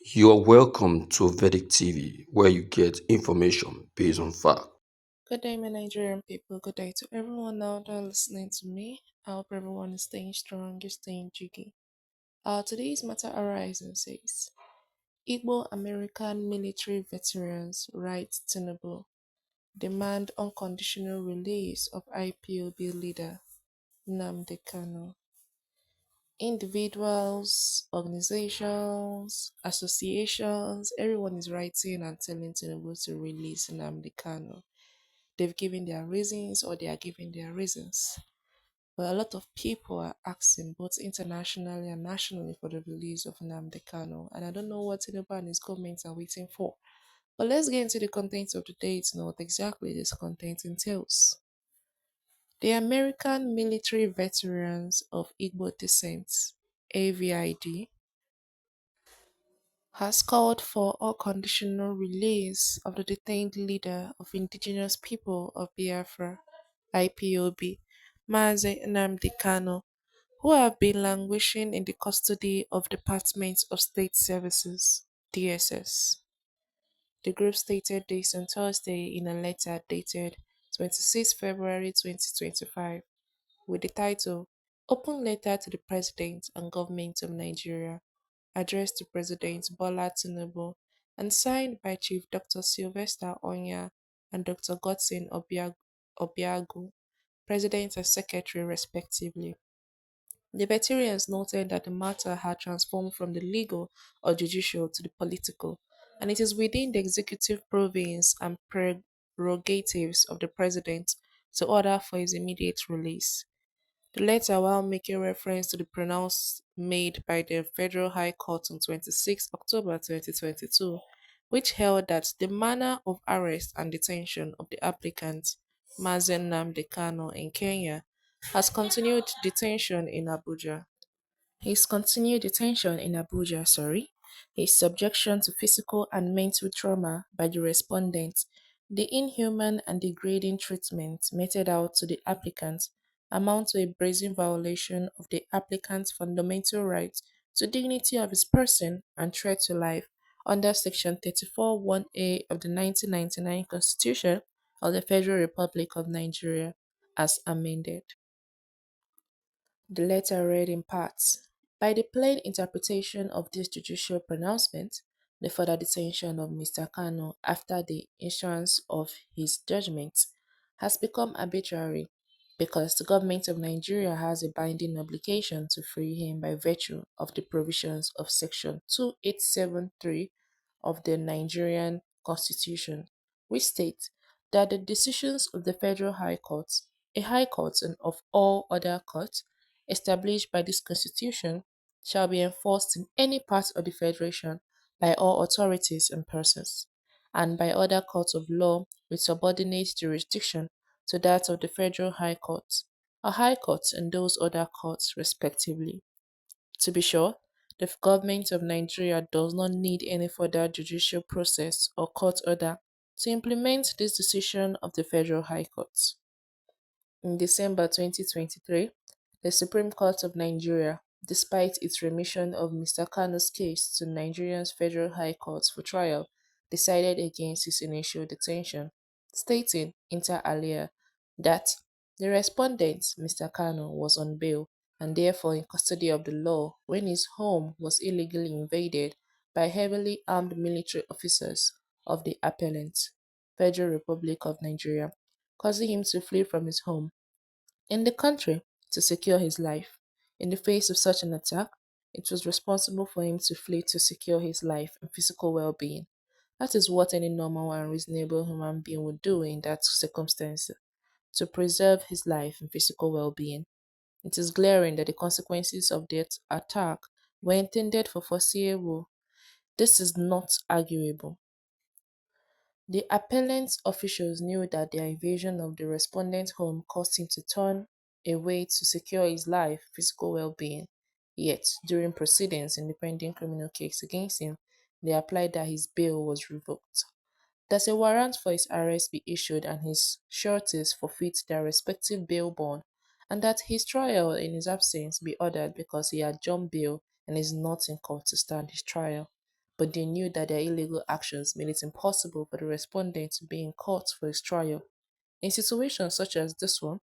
You are welcome to Vedic TV, where you get information based on fact. Good day, my Nigerian people. Good day to everyone out there listening to me. I hope everyone is staying strong, you're staying jiggy. Today's matter arises says Igbo American military veterans write Tinubu demand unconditional release of IPOB leader Nnamdi Kanu. Individuals, organizations, associations, everyone is writing and telling Tinubu to release Nnamdi Kanu. They've given their reasons or they are giving their reasons. But a lot of people are asking both internationally and nationally for the release of Nnamdi Kanu, and I don't know what Tinubu and his government are waiting for. But let's get into the contents of the day to know what exactly this content entails. The American military veterans of Igbo descent, AVID, has called for unconditional release of the detained leader of indigenous people of Biafra, IPOB, Mazi Nnamdi Kanu, who have been languishing in the custody of Department of State Services, DSS. The group stated this on Thursday in a letter dated 26 February 2025 with the title Open Letter to the President and Government of Nigeria, addressed to President Bola Tinubu and signed by Chief Dr. Sylvester Onya and Dr. Godson Obiagu, President and Secretary respectively. The veterans noted that the matter had transformed from the legal or judicial to the political, and it is within the executive province and prerogatives of the president to order for his immediate release. The letter, while making reference to the pronouncement made by the Federal High Court on 26 October 2022, which held that the manner of arrest and detention of the applicant, Mazen Nnamdi Kanu in Kenya, has continued detention in Abuja. His continued detention in Abuja, his subjection to physical and mental trauma by the respondent, the inhuman and degrading treatment meted out to the applicant amount to a brazen violation of the applicant's fundamental right to dignity of his person and threat to life under Section 34 1A of the 1999 Constitution of the Federal Republic of Nigeria as amended. The letter read in parts: By the plain interpretation of this judicial pronouncement, the further detention of Mr. Kanu after the issuance of his judgment has become arbitrary because the government of Nigeria has a binding obligation to free him by virtue of the provisions of Section 2873 of the Nigerian Constitution, which states that the decisions of the Federal High Court, a High Court, and of all other courts established by this Constitution shall be enforced in any part of the Federation by all authorities and persons, and by other courts of law with subordinate jurisdiction to that of the Federal High Court, or High Court and those other courts respectively. To be sure, the government of Nigeria does not need any further judicial process or court order to implement this decision of the Federal High Court. In December 2023, the Supreme Court of Nigeria, despite its remission of Mr. Kanu's case to Nigeria's Federal High Court for trial, decided against his initial detention, stating, inter alia, that the respondent, Mr. Kanu, was on bail and therefore in custody of the law when his home was illegally invaded by heavily armed military officers of the appellant, Federal Republic of Nigeria, causing him to flee from his home in the country to secure his life. In the face of such an attack, it was responsible for him to flee to secure his life and physical well being. That is what any normal and reasonable human being would do in that circumstance to preserve his life and physical well being. It is glaring that the consequences of that attack were intended for foreseeable. This is not arguable. The appellant's officials knew that their invasion of the respondent's home caused him to turn away to secure his life, physical well-being. Yet, during proceedings in the pending criminal case against him, they applied that his bail was revoked, that a warrant for his arrest be issued and his sureties forfeit their respective bail bond, and that his trial in his absence be ordered because he had jumped bail and is not in court to stand his trial. but they knew that their illegal actions made it impossible for the respondent to be in court for his trial. In situations such as this one,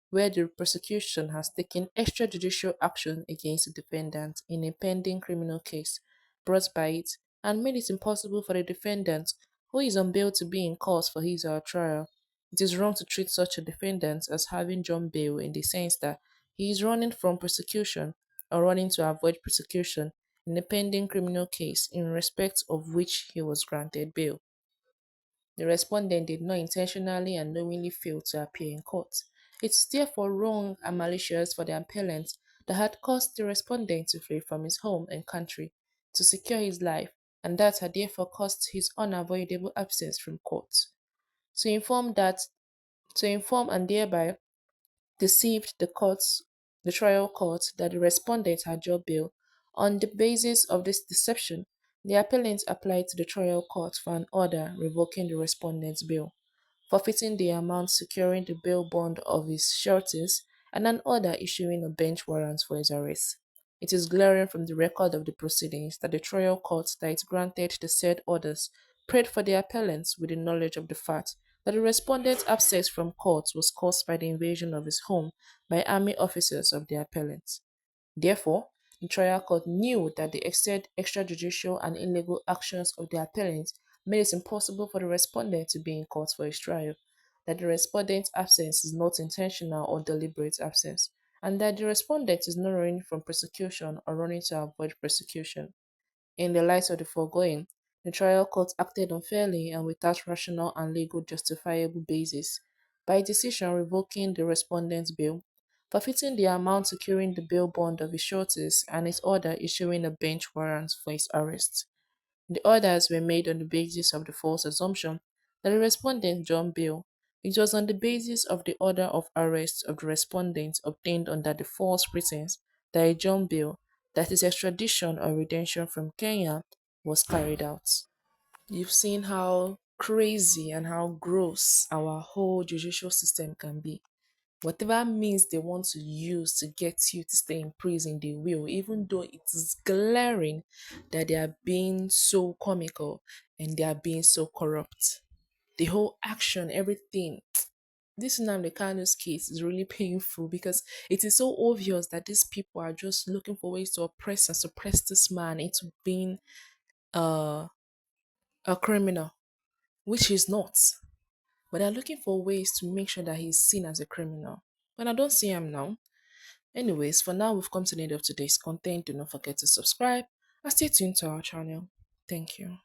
where the prosecution has taken extrajudicial action against the defendant in a pending criminal case brought by it and made it impossible for the defendant who is on bail to be in court for his or her trial, it is wrong to treat such a defendant as having drawn bail in the sense that he is running from prosecution or running to avoid prosecution in a pending criminal case in respect of which he was granted bail. The respondent did not intentionally and knowingly fail to appear in court. It is therefore wrong and malicious for the appellant that had caused the respondent to flee from his home and country to secure his life, and that had therefore caused his unavoidable absence from court. To inform that to inform and thereby deceived the trial court that the respondent had job bail. On the basis of this deception, the appellant applied to the trial court for an order revoking the respondent's bail, forfeiting the amount securing the bail bond of his sureties, and an order issuing a bench warrant for his arrest. It is glaring from the record of the proceedings that the trial court that it granted the said orders prayed for the appellants with the knowledge of the fact that the respondent's absence from court was caused by the invasion of his home by army officers of the appellant. Therefore, the trial court knew that the extrajudicial and illegal actions of the appellant made it impossible for the respondent to be in court for his trial, that the respondent's absence is not intentional or deliberate absence, and that the respondent is not running from prosecution or running to avoid prosecution. In the light of the foregoing, the trial court acted unfairly and without rational and legal justifiable basis by decision revoking the respondent's bail, forfeiting the amount securing the bail bond of his sureties, and its order issuing a bench warrant for his arrest. The orders were made on the basis of the false assumption that the respondent John bail. It was on the basis of the order of arrest of the respondent obtained under the false pretense that a John bail, that his extradition or redemption from Kenya, was carried out. You've seen how crazy and how gross our whole judicial system can be. Whatever means they want to use to get you to stay in prison, they will, even though it is glaring that they are being so comical and they are being so corrupt. The whole action, everything. This Nnamdi Kanus case is really painful because it is so obvious that these people are just looking for ways to oppress and suppress this man into being uh, a criminal, which he's not. But they're looking for ways to make sure that he's seen as a criminal. But I don't see him now. Anyways, for now, we've come to the end of today's content. Do not forget to subscribe and stay tuned to our channel. Thank you.